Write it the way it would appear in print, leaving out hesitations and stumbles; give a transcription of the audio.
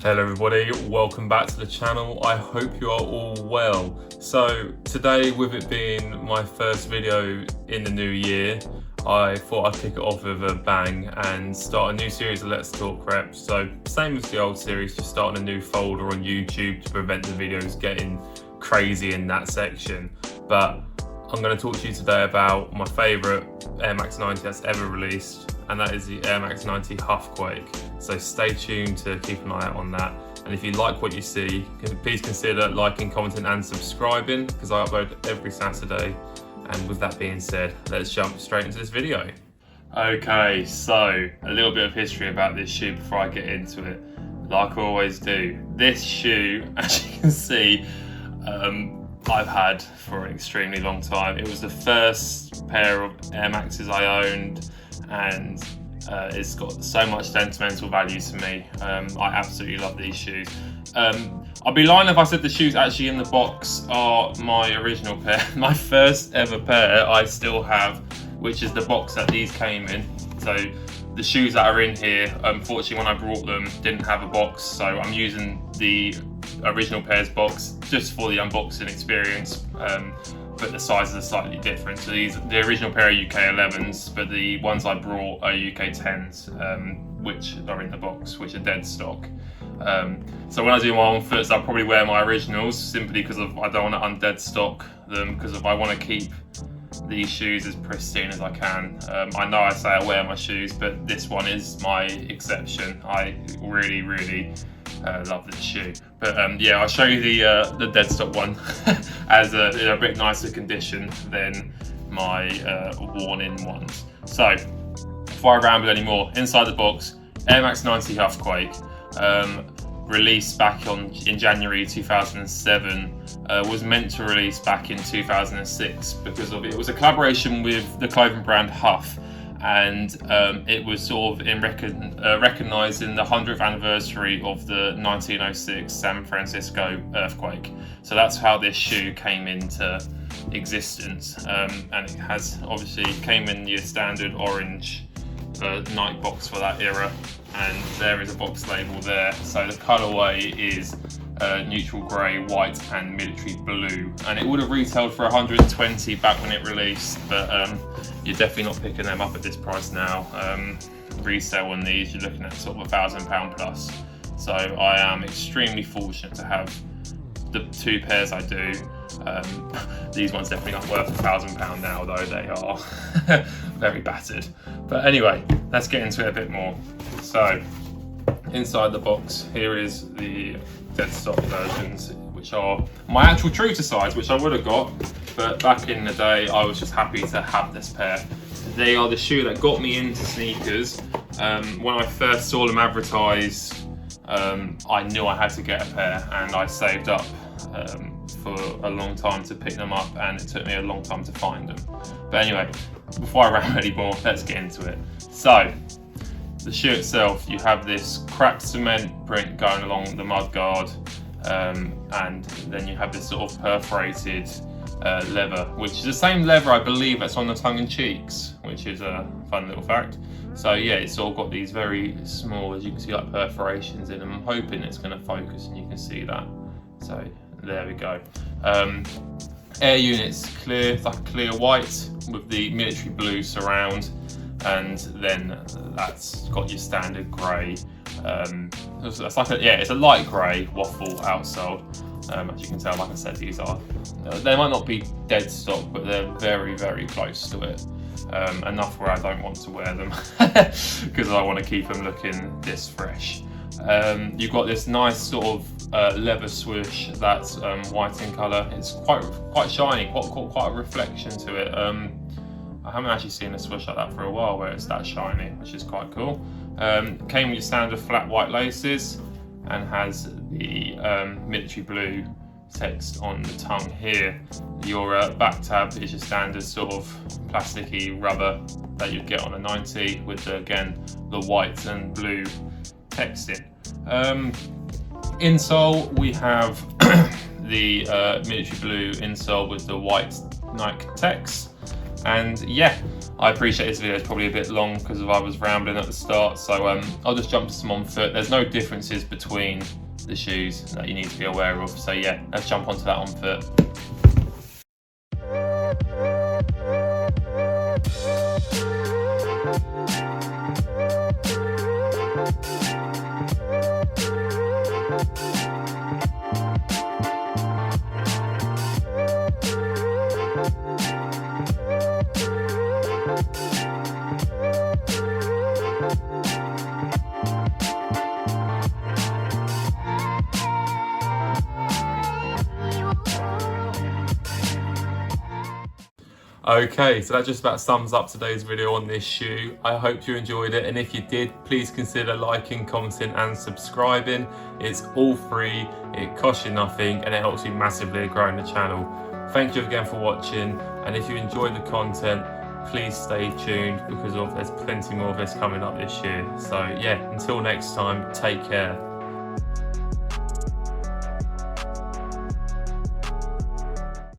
Hello everybody, welcome back to the channel. I hope you are all well. So today, with it being my first video in the new year, I thought I'd kick it off with a bang and start a new series of Let's Talk Creps. So same as the old series, just starting a new folder on YouTube to prevent the videos getting crazy in that section. But I'm going to talk to you today about my favourite Air Max 90 that's ever released, and that is the Air Max 90 Hufquake. So stay tuned to keep an eye out on that. And if you like what you see, please consider liking, commenting and subscribing, because I upload every Saturday. And with that being said, let's jump straight into this video. Okay, so a little bit of history about this shoe before I get into it. Like I always do, this shoe, as you can see, I've had for an extremely long time. It was the first pair of Air Maxes I owned, and it's got so much sentimental value to me. I absolutely love these shoes. I'd be lying if I said the shoes actually in the box are my original pair. My first ever pair I still have, which is the box that these came in. So the shoes that are in here, unfortunately when I brought them, didn't have a box, so I'm using the original pair's box just for the unboxing experience, but the sizes are slightly different. So the original pair are UK 11s, but the ones I brought are UK 10s, which are in the box, which are dead stock. So when I do my own foots, I'll probably wear my originals simply because I don't want to undead stock them, because if I want to keep these shoes as pristine as I can. I know I say I wear my shoes, but this one is my exception. I really love this shoe. But yeah, I'll show you the dead stock one as in a bit nicer condition than my worn-in ones. So before I ramble anymore, inside the box, Air Max 90 Hufquake, released back in January 2007, was meant to release back in 2006 because it was a collaboration with the clothing brand Huff, and it was sort of in recognising the 100th anniversary of the 1906 San Francisco earthquake. So that's how this shoe came into existence, and it has obviously came in your standard orange Nike box for that era, and there is a box label there. So the colourway is neutral grey, white and military blue, and it would have retailed for 120 back when it released, but you're definitely not picking them up at this price now. Resale on these, you're looking at sort of £1,000 plus. So I am extremely fortunate to have the two pairs I do. These ones definitely aren't worth £1,000 now, though they are very battered. But anyway, let's get into it a bit more. So inside the box, here is the dead stock versions, which are my actual true to size, which I would have got, but back in the day I was just happy to have this pair. They are the shoe that got me into sneakers. When I first saw them advertised, I knew I had to get a pair, and I saved up for a long time to pick them up, and it took me a long time to find them. But anyway, before I ramble anymore, let's get into it. So the shoe itself, you have this cracked cement print going along the mudguard, and then you have this sort of perforated leather, which is the same leather I believe that's on the tongue and cheeks, which is a fun little fact. So yeah, it's all got these very small, as you can see, like perforations in them. I'm hoping it's going to focus and you can see that. So there we go. Air units clear, like a clear white with the military blue surround, and then that's got your standard grey. It's like it's a light grey waffle outsole. As you can tell, like I said, these are, they might not be dead stock, but they're very close to it. Enough where I don't want to wear them because I want to keep them looking this fresh. You've got this nice sort of leather swoosh that's white in colour. It's quite shiny, quite a reflection to it. I haven't actually seen a swoosh like that for a while where it's that shiny, which is quite cool. Came with your standard flat white laces and has the military blue text on the tongue here. Your back tab is your standard sort of plasticky rubber that you'd get on a 90 with again the white and blue texting. Insole, we have the military blue insole with the white Nike text, and yeah, I appreciate this video is probably a bit long because I was rambling at the start, so I'll just jump to some on foot. There's no differences between the shoes that you need to be aware of, so yeah, let's jump onto that on foot. Okay, so that just about sums up today's video on this shoe. I hope you enjoyed it, and if you did, please consider liking, commenting and subscribing. It's all free, it costs you nothing, and it helps me massively growing the channel. Thank you again for watching, and if you enjoyed the content, please stay tuned because there's plenty more of this coming up this year. So yeah, until next time, take care.